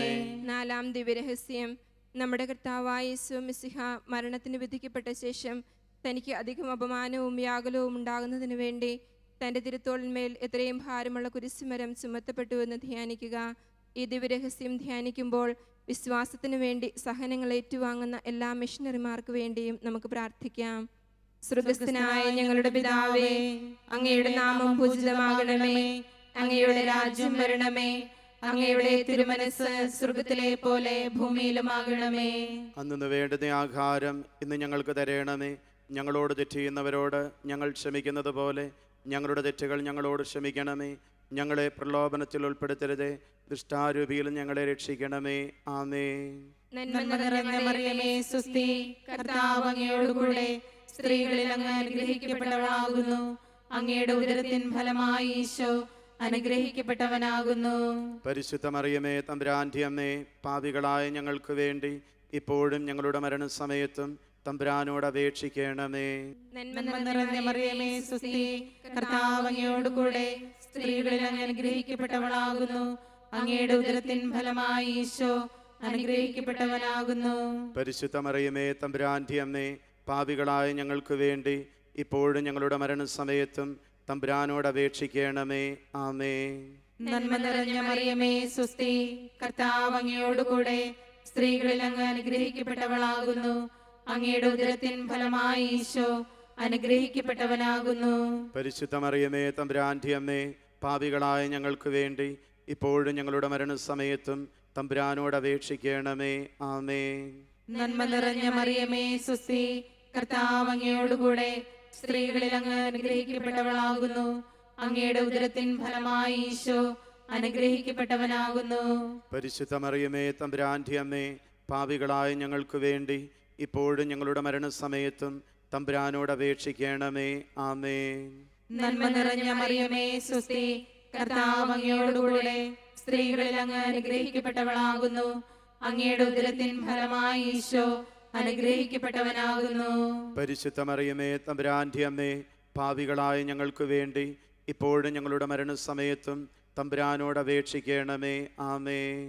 നാലാം ദിവ്യരഹസ്യം. നമ്മുടെ കർത്താവായ യേശു മിശിഹ മരണത്തിന് വിധിക്കപ്പെട്ട ശേഷം തനിക്ക് അധികം അപമാനവും വ്യാകുലവും ഉണ്ടാകുന്നതിന് വേണ്ടി തൻ്റെ തിരുത്തോളിന്മേൽ എത്രയും ഭാരമുള്ള കുരിശുമരം ചുമത്തപ്പെട്ടുവെന്ന് ധ്യാനിക്കുക. ഈ ദിവ്യരഹസ്യം ധ്യാനിക്കുമ്പോൾ വിശ്വാസത്തിനു വേണ്ടി സഹനങ്ങൾ ഏറ്റുവാങ്ങുന്ന എല്ലാ മിഷണറിമാർക്ക് വേണ്ടിയും നമുക്ക് പ്രാർത്ഥിക്കാം. സ്വർഗ്ഗസ്ഥനായ ഞങ്ങളുടെ പിതാവേ, അങ്ങയുടെ നാമം പൂജിതമാകണമേ. അങ്ങയുടെ രാജ്യം വരണമേ. അങ്ങയുടെ തിരുമനസ് സ്വർഗ്ഗത്തിലെ പോലെ ഭൂമിയിലുമാകണമേ. അന്നു വേണ്ടുന്ന ആഹാരം ഇന്ന് ഞങ്ങൾക്ക് തരണമേ. ഞങ്ങളോട് തെറ്റ് ചെയ്യുന്നവരോട് ഞങ്ങൾ ക്ഷമിക്കുന്നത് പോലെ ഞങ്ങളുടെ തെറ്റുകൾ ഞങ്ങളോട് ക്ഷമിക്കണമേ. ഞങ്ങളെ പ്രലോഭനത്തിൽ ഉൾപ്പെടുത്തരുതേ, ദുഷ്ടാരൂപിയിൽ ഞങ്ങളെ രക്ഷിക്കണമേ. ആമേൻ. നന്മ നിറഞ്ഞ മറിയമേ സ്വസ്തി, കർത്താവ് അങ്ങയോടുകൂടെ സ്ത്രീകളിൽ അങ്ങ് അനുഗ്രഹിക്കപ്പെട്ടവളാകുന്നു. അങ്ങയുടെ ഉദരത്തിൻ ഫലമായി ഈശോ അനുഗ്രഹിക്കപ്പെട്ടവനാകുന്നു. പരിശുദ്ധ മറിയമേ തമ്പുരാന്റെ അമ്മേ, പാപികളായ ഞങ്ങൾക്ക് വേണ്ടി ഇപ്പോഴും ഞങ്ങളുടെ മരണസമയത്തും തമ്പുരാനോട് അപേക്ഷിക്കണമേ. നന്മ നിറഞ്ഞ മറിയമേ സ്വസ്തി, കർത്താവ് അങ്ങയോടുകൂടെ സ്ത്രീകളിൽ അങ്ങ് അനുഗ്രഹിക്കപ്പെട്ടവളാകുന്നു. അങ്ങയുടെ ഉദരത്തിൻ ഫലമായി ഈശോ അനുഗ്രഹിക്കപ്പെട്ടവനാകുന്നു. പരിശുദ്ധ മറിയമേ തമ്പുരാന്റെ അമ്മേ, പാപികളായ ഞങ്ങൾക്ക് വേണ്ടി ഇപ്പോഴും ഞങ്ങളുടെ മരണസമയത്തും തമ്പുരാനോട് അപേക്ഷിക്കണമേ. ആമേൻ. നന്മ നിറഞ്ഞ മറിയമേ സ്വസ്തി, കർത്താവ് അങ്ങയോടുകൂടെ സ്ത്രീകളിൽ അങ്ങ് അനുഗ്രഹിക്കപ്പെട്ടവളാകുന്നു. അങ്ങയുടെ ഉദരത്തിൻ ഫലമായി ഈശോ അനുഗ്രഹിക്കപ്പെട്ടവനാകുന്നു. പരിശുദ്ധ മറിയമേ തമ്പുരാന്റെ അമ്മേ, പാപികളായ ഞങ്ങൾക്ക് വേണ്ടി ഇപ്പോഴും ഞങ്ങളുടെ മരണസമയത്തും തമ്പുരാനോട് അപേക്ഷിക്കണമേ. ആമേൻ. നന്മ നിറഞ്ഞ മറിയമേ സ്വസ്തി, കർത്താവ് അങ്ങയോടുകൂടെ സ്ത്രീകളിൽ അങ്ങ് അനുഗ്രഹിക്കപ്പെട്ടവളാകുന്നു. അങ്ങയുടെ ഉദരത്തിൻ ഫലമായി ഈശോ അനുഗ്രഹിക്കപ്പെട്ടവനാകുന്നു. പരിശുദ്ധ മറിയമേ തമ്പുരാന്റെ അമ്മേ, പാപികളായ ഞങ്ങൾക്ക് വേണ്ടി ഇപ്പോഴും ഞങ്ങളുടെ മരണസമയത്തും തമ്പുരാനോട് അപേക്ഷിക്കണമേ. ആമേൻ. നന്മ നിറഞ്ഞ മറിയമേ സ്വസ്തി, കർത്താവ് അങ്ങയോടുകൂടെ സ്ത്രീകളിൽ അങ്ങ് അനുഗ്രഹിക്കപ്പെട്ടവളാകുന്നു. അങ്ങയുടെ ഉദരത്തിൻ ഫലമായി ഈശോ അനുഗ്രഹിക്കപ്പെട്ടവനാകുന്നു. പരിശുദ്ധ മറിയമേ തമ്പുരാന്റെ അമ്മേ, പാപികളായ ഞങ്ങൾക്ക് വേണ്ടി ഇപ്പോഴും ഞങ്ങളുടെ മരണസമയത്തും തമ്പുരാനോട് അപേക്ഷിക്കണമേ. ആമേൻ.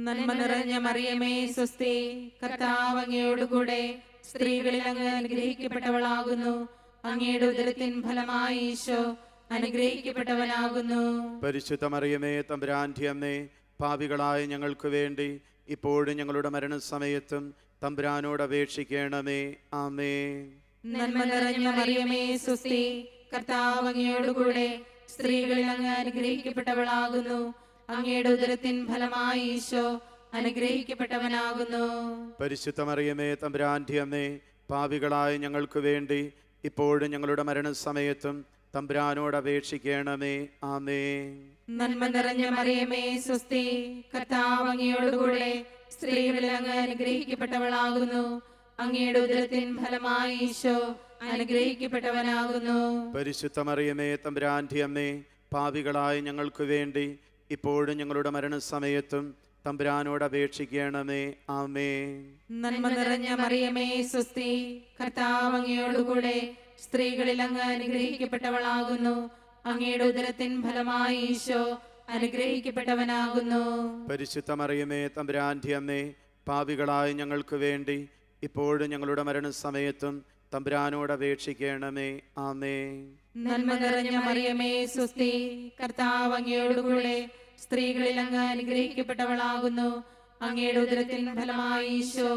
നന്മ നിറഞ്ഞ മറിയമേ സ്വസ്തി, കർത്താവ് അങ്ങയോടുകൂടെ സ്ത്രീകളിൽ അങ്ങ് അനുഗ്രഹിക്കപ്പെട്ടവളാകുന്നു. അങ്ങയുടെ ഉദരത്തിൻ ഫലമായി ഈശോ അനുഗ്രഹിക്കപ്പെട്ടവനാകുന്നു. പരിശുദ്ധ മറിയമേ തമ്പുരാന്റെ അമ്മേ, പാപികളായ ഞങ്ങൾക്ക് വേണ്ടി ഇപ്പോഴും ഞങ്ങളുടെ മരണസമയത്തും തമ്പുരാനോട് അപേക്ഷിക്കണമേ. ആമേൻ. നന്മ നിറഞ്ഞ മറിയമേ സ്വസ്തി, കർത്താവ് അങ്ങയോടുകൂടെ സ്ത്രീകളിൽ അങ്ങ് അനുഗ്രഹിക്കപ്പെട്ടവളാകുന്നു. അങ്ങയുടെ ഉദരത്തിൻ ഫലമായി ഈശോ അനുഗ്രഹിക്കപ്പെട്ടവനാകുന്നു. പരിശുദ്ധ മറിയമേ തമ്പുരാന്റെ അമ്മേ, പാപികളായ ഞങ്ങൾക്ക് വേണ്ടി ഇപ്പോഴും ഞങ്ങളുടെ മരണസമയത്തും തമ്പുരാനോട് അപേക്ഷിക്കണമേ. ആമേൻ. നന്മ നിറഞ്ഞ മറിയമേ സ്വസ്തി, കർത്താവ് അങ്ങയോടുകൂടെ സ്ത്രീകളിൽ അങ്ങ് അനുഗ്രഹിക്കപ്പെട്ടവളാകുന്നു. അങ്ങയുടെ ഉദരത്തിൻ ഫലമായി ഈശോ അനുഗ്രഹിക്കപ്പെട്ടവനാകുന്നു. പരിശുദ്ധ മറിയമേ തമ്പുരാന്റെ അമ്മേ, പാപികളായ ഞങ്ങൾക്ക് വേണ്ടി ഇപ്പോഴും ഞങ്ങളുടെ മരണസമയത്തും തമ്പുരാനോട് അപേക്ഷിക്കണമേ. ആമേൻ. നന്മ നിറഞ്ഞ മറിയമേ സ്വസ്തി, കർത്താവ് അങ്ങയോടുകൂടെ സ്ത്രീകളിൽ അങ്ങ് അനുഗ്രഹിക്കപ്പെട്ടവളാകുന്നു. അങ്ങയുടെ ഉദരത്തിൻ ഫലമായി ഈശോ അനുഗ്രഹിക്കപ്പെട്ടവനാകുന്നു. പരിശുദ്ധ മറിയമേ തമ്പുരാന്റെ അമ്മേ, പാപികളായ ഞങ്ങൾക്ക് വേണ്ടി ഇപ്പോഴും ഞങ്ങളുടെ മരണസമയത്തും തമ്പുരാനോട് അപേക്ഷിക്കണമേ. ആമേൻ. നന്മ നിറഞ്ഞ മറിയമേ സ്വസ്തി, കർത്താവ് അങ്ങയോടുകൂടെ സ്ത്രീകളിൽ അങ്ങ് അനുഗ്രഹിക്കപ്പെട്ടവളാകുന്നു. അങ്ങയുടെ ഉദരത്തിൻ ഫലമായി ഈശോ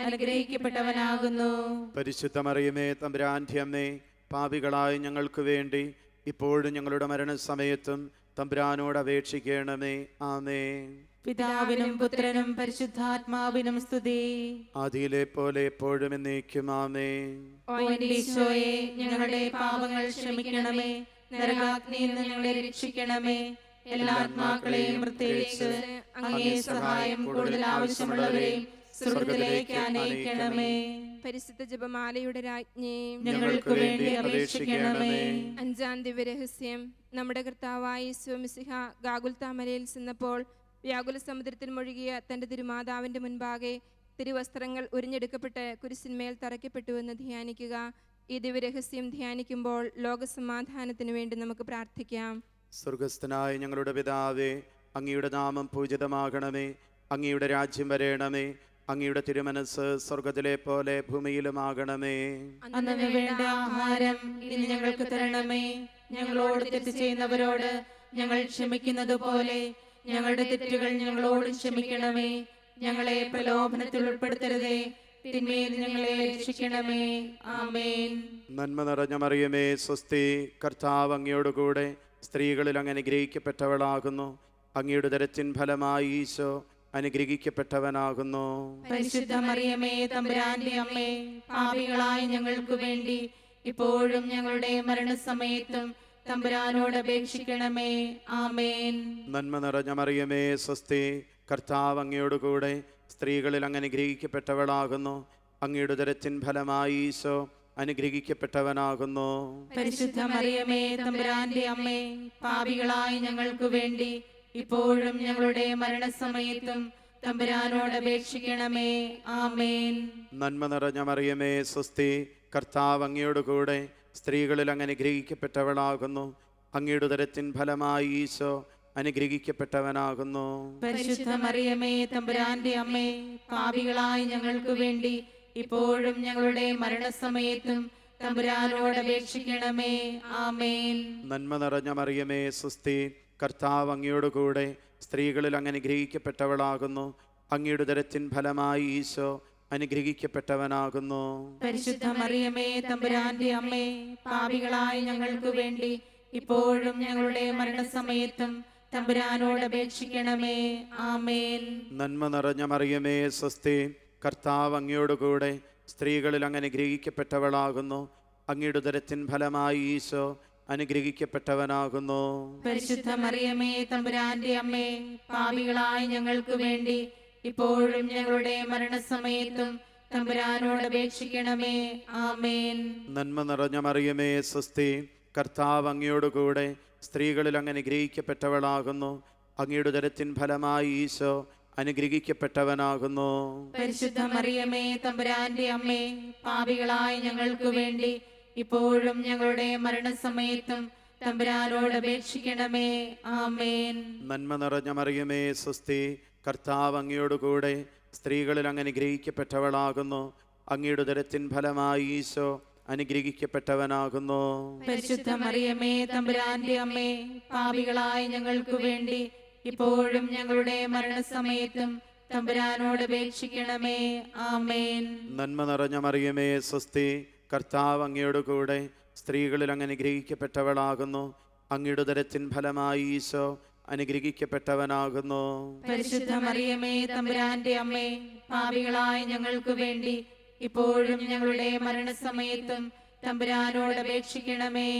അനുഗ്രഹിക്കപ്പെട്ടവനാകുന്നു. പരിശുദ്ധ മറിയമേ തമ്പുരാന്റെ അമ്മേ, പാപികളായ ഞങ്ങൾക്ക് വേണ്ടി ഇപ്പോഴും ഞങ്ങളുടെ മരണസമയത്തും തമ്പുരാനോട് അപേക്ഷിക്കണമേ. ആമേൻ. പിതാവിനും പുത്രനും പരിശുദ്ധാത്മാവിനും സ്തുതി. ആദിയിലെ പോലെ എപ്പോഴും എന്നേക്കും. ആമേൻ. ഓ എന്റെ ഈശോയെ, ഞങ്ങളുടെ പാപങ്ങൾ ക്ഷമിക്കണമേ. നരകാഗ്നിയിൽ നിന്ന് ഞങ്ങളെ രക്ഷിക്കണമേ. എല്ലാ ആത്മാക്കളെയും പ്രത്യേകിച്ച് അങ്ങേ സഹായം കൂടുതൽ ആവശ്യമുള്ളവരെയും സ്വർഗ്ഗത്തിലേക്ക് ആനയിക്കണമേ. പരിശുദ്ധ ജപമാലയുടെ രാജ്ഞി, ഞങ്ങൾക്ക് വേണ്ടി അപേക്ഷിക്കണമേ. അഞ്ചാം ദിവ്യരഹസ്യം. നമ്മുടെ കർത്താവായ യേശു മിശിഹ ഗാഗുൽത്താമലയിൽ ചെന്നപ്പോൾ വ്യാകുല സമുദ്രത്തിൽ മുഴുകിയ തന്റെ തിരുമാതാവിന്റെ മുൻപാകെ തിരുവസ്ത്രങ്ങൾ ഉരിഞ്ഞെടുക്കപ്പെട്ട് കുരിശിന്മേൽ തറയ്ക്കപ്പെട്ടുവെന്ന് ധ്യാനിക്കുക. ഈ ദിവ്യരഹസ്യം ധ്യാനിക്കുമ്പോൾ ലോകസമാധാനത്തിനു വേണ്ടി നമുക്ക് പ്രാർത്ഥിക്കാം. സ്വർഗസ്ഥനായ ഞങ്ങളുടെ പിതാവേ, അങ്ങയുടെ നാമം പൂജിതമാകണമേ. അങ്ങയുടെ രാജ്യം വരേണമേ. അങ്ങയുടെ തിരുമനസ് സ്വർഗത്തിലെ പോലെ ഭൂമിയിലുമാകണമേ. അന്നു വേണ്ട ആഹാരം ഇന്ന് ഞങ്ങൾക്ക് തരണമേ. ഞങ്ങളോട് തെറ്റ് ചെയ്യുന്നവരോട് ഞങ്ങൾ ക്ഷമിക്കുന്നത് പോലെ ഞങ്ങളുടെ തെറ്റുകൾ ഞങ്ങളോട് ക്ഷമിക്കണമേ. ഞങ്ങളെ പ്രലോഭനത്തിൽ ഉൾപ്പെടുത്തരുതേ, തിന്മയിൽ ഞങ്ങളെ രക്ഷിക്കണമേ. ആമേൻ. നന്മ നിറഞ്ഞ മറിയമേ സ്വസ്തി, കർത്താവ് അങ്ങയോടുകൂടെ സ്ത്രീകളിൽ അങ്ങ് അനുഗ്രഹിക്കപ്പെട്ടവളാകുന്നു. അങ്ങയുടെ ഉദരത്തിൻ ഫലമായി ഈശോ അനുഗ്രഹിക്കപ്പെട്ടവനാകുന്നു. പരിശുദ്ധ മറിയമേ തമ്പുരാന്റെ അമ്മേ, പാപികളായ ഞങ്ങൾക്ക് വേണ്ടി ഇപ്പോഴും ഞങ്ങളുടെ മരണസമയത്തും തമ്പുരാനോട് അപേക്ഷിക്കണമേ. ആമേൻ. നന്മ നിറഞ്ഞ മറിയമേ സ്വസ്തി, കർത്താവ് അങ്ങയോടുകൂടെ സ്ത്രീകളിൽ അങ്ങ് അനുഗ്രഹിക്കപ്പെട്ടവളാകുന്നു. അങ്ങയുടെ ഉദരത്തിൻ ഫലമായി ഈശോ അനുഗ്രഹിക്കപ്പെട്ടവനാകുന്നു. പരിശുദ്ധ മറിയമേ തമ്പുരാന്റെ അമ്മേ, പാപികളായ ഞങ്ങൾക്ക് വേണ്ടി ഇപ്പോഴും ഞങ്ങളുടെ മരണസമയത്തും തമ്പുരാനോട് അപേക്ഷിക്കണമേ. ആമേൻ. നന്മ നിറഞ്ഞ മറിയമേ സ്വസ്തി, കർത്താവ് അങ്ങയോടുകൂടെ സ്ത്രീകളിൽ അങ്ങ് അനുഗ്രഹിക്കപ്പെട്ടവളാകുന്നു. അങ്ങയുടെ ഉദരത്തിൻ ഫലമായി ഈശോ അനുഗ്രഹിക്കപ്പെട്ടവനാകുന്നു. പരിശുദ്ധ മറിയമേ തമ്പുരാന്റെ അമ്മേ, പാപികളായ ഞങ്ങൾക്ക് വേണ്ടി ഇപ്പോഴും ഞങ്ങളുടെ മരണസമയത്തും തമ്പുരാനോട് അപേക്ഷിക്കണമേ. ആമേൻ. നന്മ നിറഞ്ഞ മറിയമേ സ്വസ്തി, കർത്താവ് അങ്ങയോടുകൂടെ സ്ത്രീകളിൽ അങ്ങ് അനുഗ്രഹിക്കപ്പെട്ടവളാകുന്നു. അങ്ങയുടെ ഉദരത്തിൻ ഫലമായി ഈശോ അനുഗ്രഹിക്കപ്പെട്ടവനാകുന്നു. പരിശുദ്ധ മറിയമേ തമ്പുരാന്റെ അമ്മേ, പാപികളായ ഞങ്ങൾക്ക് വേണ്ടി ഇപ്പോഴും ഞങ്ങളുടെ മരണസമയത്തും തമ്പുരാനോട് അപേക്ഷിക്കണമേ. ആമേൻ. നന്മ നിറഞ്ഞ മറിയമേ സ്വസ്തി, കർത്താവ് അങ്ങയോടുകൂടെ സ്ത്രീകളിൽ അങ്ങ് അനുഗ്രഹിക്കപ്പെട്ടവളാകുന്നു. അങ്ങയുടെ ഉദരത്തിൻ ഫലമായി ഈശോ അനുഗ്രഹിക്കപ്പെട്ടവനാകുന്നു. പരിശുദ്ധ മറിയമേ തമ്പുരാന്റെ അമ്മേ, പാപികളായ ഞങ്ങൾക്ക് വേണ്ടി ഇപ്പോഴും ഞങ്ങളുടെ മരണസമയത്തും തമ്പുരാനോട് അപേക്ഷിക്കണമേ. ആമേൻ. നന്മ നിറഞ്ഞ മറിയമേ സ്വസ്തി, കർത്താവ് അങ്ങയോടുകൂടെ സ്ത്രീകളിൽ അങ്ങ് അനുഗ്രഹിക്കപ്പെട്ടവളാകുന്നു. അങ്ങയുടെ ഉദരത്തിൻ ഫലമായി ഈശോ അനുഗ്രഹിക്കപ്പെട്ടവനാകുന്നു. പരിശുദ്ധ മറിയമേ തമ്പുരാന്റെ അമ്മേ, പാപികളായ ഞങ്ങൾക്ക് വേണ്ടി ഇപ്പോഴും ഞങ്ങളുടെ മരണസമയത്തും തമ്പുരാനോട് അപേക്ഷിക്കണമേ. ആമേൻ. നന്മ നിറഞ്ഞ മറിയമേ സ്വസ്തി, കർത്താവ് അങ്ങയോടുകൂടെ സ്ത്രീകളിൽ അങ്ങ് അനുഗ്രഹിക്കപ്പെട്ടവളാകുന്നു. അങ്ങയുടെ ഉദരത്തിൻ ഫലമായി ഈശോ അനുഗ്രഹിക്കപ്പെട്ടവനാകുന്നു. പരിശുദ്ധ മറിയമേ തമ്പുരാന്റെ അമ്മേ, പാപികളായ ഞങ്ങൾക്ക് വേണ്ടി ഇപ്പോഴും ഞങ്ങളുടെ മരണസമയത്തും തമ്പുരാനോട് അപേക്ഷിക്കണമേ. ആമേൻ. നന്മ നിറഞ്ഞ മറിയമേ സ്വസ്തി, കർത്താവ് അങ്ങയോട് കൂടെ സ്ത്രീകളിൽ അങ്ങ് അനുഗ്രഹിക്കപ്പെട്ടവളാകുന്നു. അങ്ങയുടെ ഉദരത്തിൻ ഫലമായി ഈശോ അനുഗ്രഹിക്കപ്പെട്ടവനാകുന്നു. പരിശുദ്ധ മറിയമേ തമ്പുരാന്റെ അമ്മേ, പാപികളായ ഞങ്ങൾക്ക് വേണ്ടി ഇപ്പോഴും ഞങ്ങളുടെ മരണസമയത്തും തമ്പുരാനോട് അപേക്ഷിക്കണമേ.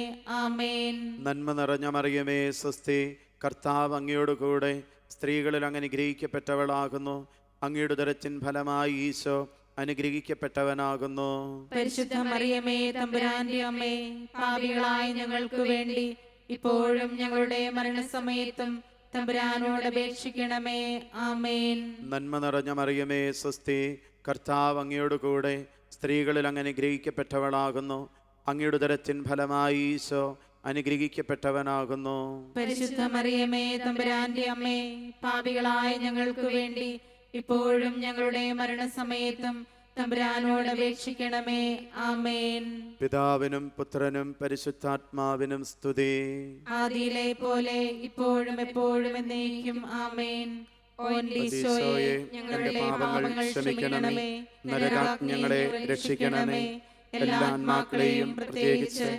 ആമേൻ. നന്മ നിറഞ്ഞ മറിയമേ സ്വസ്തി, കർത്താവ് അങ്ങയോട് കൂടെ സ്ത്രീകളിൽ അങ്ങ് അനുഗ്രഹിക്കപ്പെട്ടവളാകുന്നു. അങ്ങയുടെ ഉദരത്തിൻ ഫലമായി ഈശോ അനുഗ്രഹിക്കപ്പെട്ടവനാകുന്നു. പരിശുദ്ധ മറിയമേ തമ്പുരാന്റെ അമ്മേ, പാപികളായ ഞങ്ങൾക്ക് വേണ്ടി ഇപ്പോഴും ഞങ്ങളുടെ മരണസമയത്തും തമ്പുരാനോട് അപേക്ഷിക്കണമേ. ആമേൻ. നന്മ നിറഞ്ഞ മറിയമേ സ്വസ്തി, കർത്താവ് അങ്ങയോട് കൂടെ സ്ത്രീകളിൽ അങ്ങ് അനുഗ്രഹിക്കപ്പെട്ടവളാകുന്നു. അങ്ങയുടെ ഉദരത്തിൻ ഫലമായി ഈശോ അനുഗ്രഹിക്കപ്പെട്ടവനാകുന്നു. പരിശുദ്ധ മറിയമേ തമ്പുരാന്റെ അമ്മേ, പാപികളായ ഞങ്ങൾക്ക് വേണ്ടി ഇപ്പോഴും ഞങ്ങളുടെ മരണസമയത്തും തമ്പുരാനോട് അപേക്ഷിക്കണമേ. ആമേൻ. പിതാവിനും പുത്രനും പരിശുദ്ധാത്മാവിനും സ്തുതി. ആദിയിലെ പോലെ ഇപ്പോഴും എപ്പോഴും എന്നേക്കും. ആമേൻ. ഓ എൻ്റെ ഈശോയെ, ഞങ്ങളുടെ പാപങ്ങൾ ക്ഷമിക്കണമേ. നരകാജ്ഞങ്ങളെ രക്ഷിക്കണമേ. എല്ലാ ആത്മാക്കളെയും പ്രത്യേകിച്ച്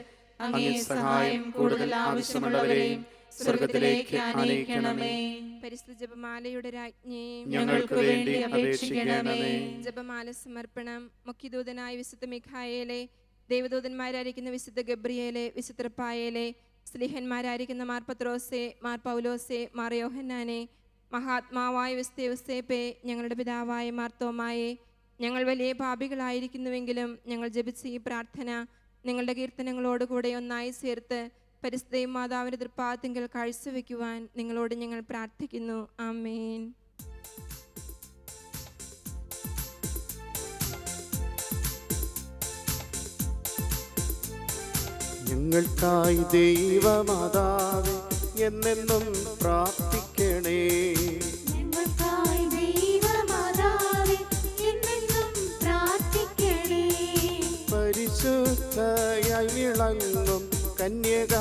അങ്ങേ സഹായം കൂടുതൽ ആവശ്യമുള്ളവരെയും സ്വർഗത്തിലേക്ക് ആനയിക്കണമേ. പരിശുദ്ധ ജപമാലയുടെ രാജ്ഞി, ഞങ്ങൾക്ക് വേണ്ടി അപേക്ഷിക്കണമേ. ജപമാല സമർപ്പണം. മുഖ്യദൂതനായ വിശുദ്ധ മിഖായേലെ, ദേവദൂതന്മാരായിരിക്കുന്ന വിശുദ്ധ ഗബ്രിയേലെ, വിശുദ്ധ റഫായേലെ, സ്ലീഹന്മാരായിരിക്കുന്ന മാർ പത്രോസെ, മാർ പൗലോസെ, മാർ യോഹന്നാനെ, മഹാത്മാവായ വിശുദ്ധ യോസേപ്പെ, ഞങ്ങളുടെ പിതാവായ മാർത്തോമായെ, ഞങ്ങൾ വലിയ പാപികളായിരിക്കുന്നുവെങ്കിലും ഞങ്ങൾ ജപിച്ച ഈ പ്രാർത്ഥന നിങ്ങളുടെ കീർത്തനങ്ങളോടുകൂടെ ഒന്നായി ചേർത്ത് പരിശുദ്ധയും മാതാവിന്റെ തൃപ്പാദത്തിങ്കൽ കാഴ്ചവെക്കുവാൻ നിങ്ങളോട് ഞങ്ങൾ പ്രാർത്ഥിക്കുന്നു. ആമേൻ. ഞങ്ങൾക്കായി ദൈവമാതാവേ എന്നെന്നും പ്രാർത്ഥിക്കണേ. ഞങ്ങൾക്കായി ദൈവമാതാവേ എന്നെന്നും പ്രാർത്ഥിക്കണേ. പരിശുദ്ധയായി വിളങ്ങും കന്യക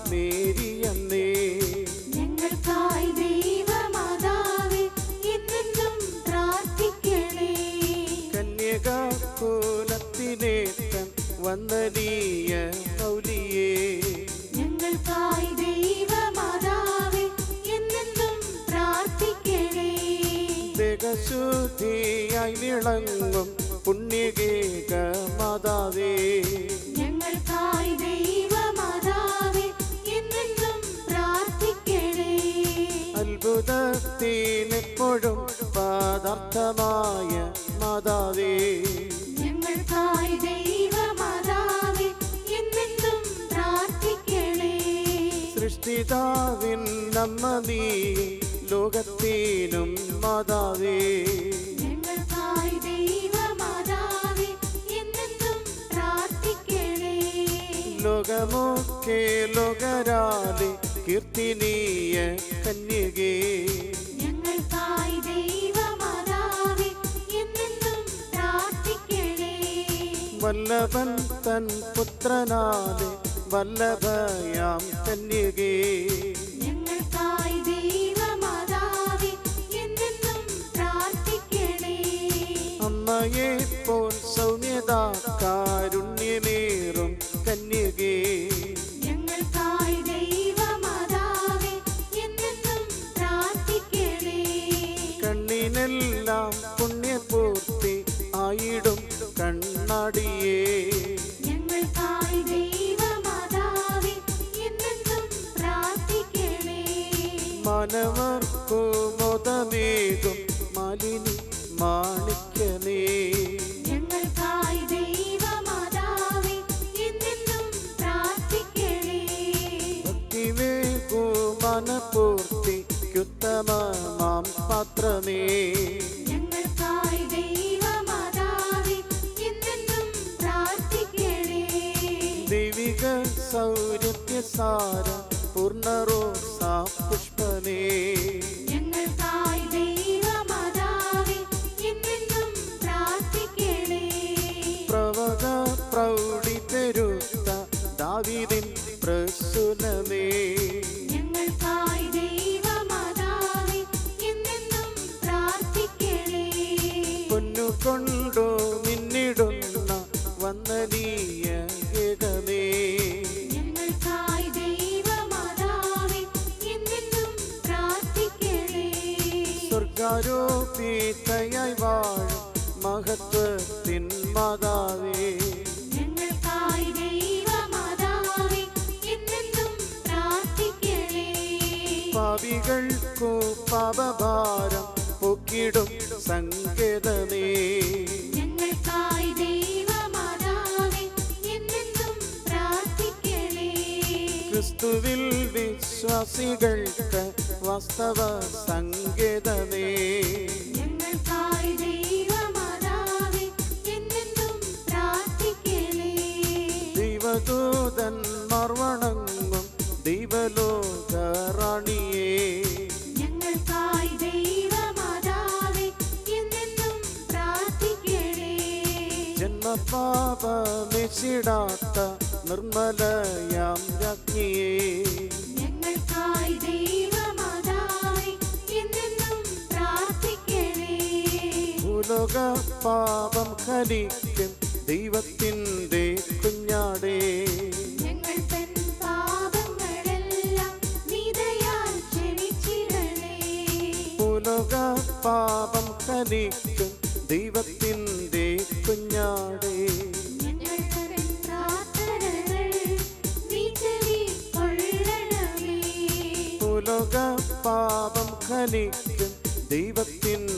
മേരിയമ്മേ, ഞങ്ങൾക്കായി ദൈവമാതാവേ എന്നെന്നും പ്രാർത്ഥിക്കണേ. കന്യക കുലത്തിനേറ്റം വന്ദനീയ മൗലിയേ, ഞങ്ങൾക്കായി ദൈവമാതാവേ എന്നെന്നും പ്രാർത്ഥിക്കണേ. ദേഹശുദ്ധിയായി വിളങ്ങും പുണ്യകേക മാതാവേ, ഞങ്ങൾക്കായി ദൈവമാതാവേ എന്നെന്നും പ്രാർത്ഥിക്കണേ. അത്ഭുതത്തിനെപ്പോഴും പദാർത്ഥമായ മാതാവേ, ഞങ്ങൾക്കായി ദൈവമാതാവേ എന്നെന്നും പ്രാർത്ഥിക്കണേ. സൃഷ്ടിതാവിൻ നമ്മ നീ ലോകത്തിനും മാതാവേ, ഞങ്ങൾക്കായി ദൈവമാതാവേ എന്നെന്നും പ്രാർത്ഥിക്കണേ. ലോകമൊക്കെ ലോകരാലെ കീർത്തിനീയ കന്യകേ, ഞങ്ങൾക്കായി ദൈവമാതാവേ എന്നെന്നും പ്രാർത്ഥിക്കണേ. വല്ലഭൻ തൻ പുത്രനാലെ വല്ലഭയാം കന്യകേ, ഞങ്ങൾക്കായി ദൈവമാതാവേ എന്നെന്നും പ്രാർത്ഥിക്കണേ. അമ്മയെ പോൽ സൗമ്യത കാരുണ്യമേറും കന്യകേ, ഞങ്ങൾക്കായി ദൈവമാതാവേ എന്നെന്നും പ്രാർത്ഥിക്കണേ. കണ്ണിനെല്ലാം പുണ്യപൂർത്തി ആയിടും കണ്ണാടിയേ, ഞങ്ങൾക്കായി ദൈവമാതാവേ എന്നെന്നും പ്രാർത്ഥിക്കണേ. മാനവർക്കു മോദമേകും മാലിനി മാണിക്യമേ, ഞങ്ങൾക്കായി ദൈവമാതാവേ എന്നെന്നും പ്രാർത്ഥിക്കണേ. ഭക്തിവേകു മനപൂർത്തിക്കുത്തമമാം പാത്രമേ, ഞങ്ങൾക്കായി ദൈവമാതാവേ എന്നെന്നും പ്രാർത്ഥിക്കണേ. ദൈവിക സൗരഭ്യസാര പൂർണ്ണറോസാ പുഷ്പമേ, ഞങ്ങൾക്കായി ദൈവമാതാവേ എന്നെന്നും പ്രാർത്ഥിക്കണേ. പ്രവക പ്രൗഢി പെരുത്ത ദാവീദിൻ പ്രസുനമേ, ഞങ്ങൾക്കായി ദൈവമാതാവേ എന്നെന്നും പ്രാർത്ഥിക്കണേ. ഈശാരോപിതയായി വാഴും മഹത്വത്തിൻ മാതാവേ, ഞങ്ങൾക്കായി ദൈവമാതാവേ എന്നെന്നും പ്രാർത്ഥിക്കണേ. പാപികൾക്കു പാപഭാരം പൊക്കിടും സങ്കേതമേ, ഞങ്ങൾക്കായി ദൈവമാതാവേ എന്നെന്നും പ്രാർത്ഥിക്കണേ. ക്രിസ്തുവിൽ വിശ്വാസികൾക്ക് വാസ്തവ സങ്കേതമേ, ഞങ്ങൾക്കായി ദൈവമാതാവേ എന്നെന്നും പ്രാർത്ഥിക്കണേ. ദൈവദൂതന്മാർ വണങ്ങും ദൈവലോകറാണിയേ, ഞങ്ങൾക്കായി ദൈവമാതാവേ എന്നെന്നും പ്രാർത്ഥിക്കണേ. ജന്മപാപമെച്ചിടാത്ത നിർമ്മലയാം രാജ്ഞിയേ, ഞങ്ങൾക്കായി ദൈവമാതാവേ എന്നെന്നും പ്രാർത്ഥിക്കണേ. ഭൂലോക പാപം ഹനിക്കും ദൈവത്തിൻ്റെ കുഞ്ഞാടേ, ഞങ്ങൾ തൻ പാപങ്ങളെല്ലാം നിദയാൽ ക്ഷമിച്ചിടണേ. ഭൂലോക പാപം ഹനിക്കും ദൈവത്തിൻ്റെ കുഞ്ഞാടേ, ഞങ്ങൾ തൻ പ്രാർത്ഥനകൾ നീ ചെവിക്കൊള്ളണമേ. ഭൂലോക പാപം ഹനിക്കും ദൈവത്തിൻ്റെ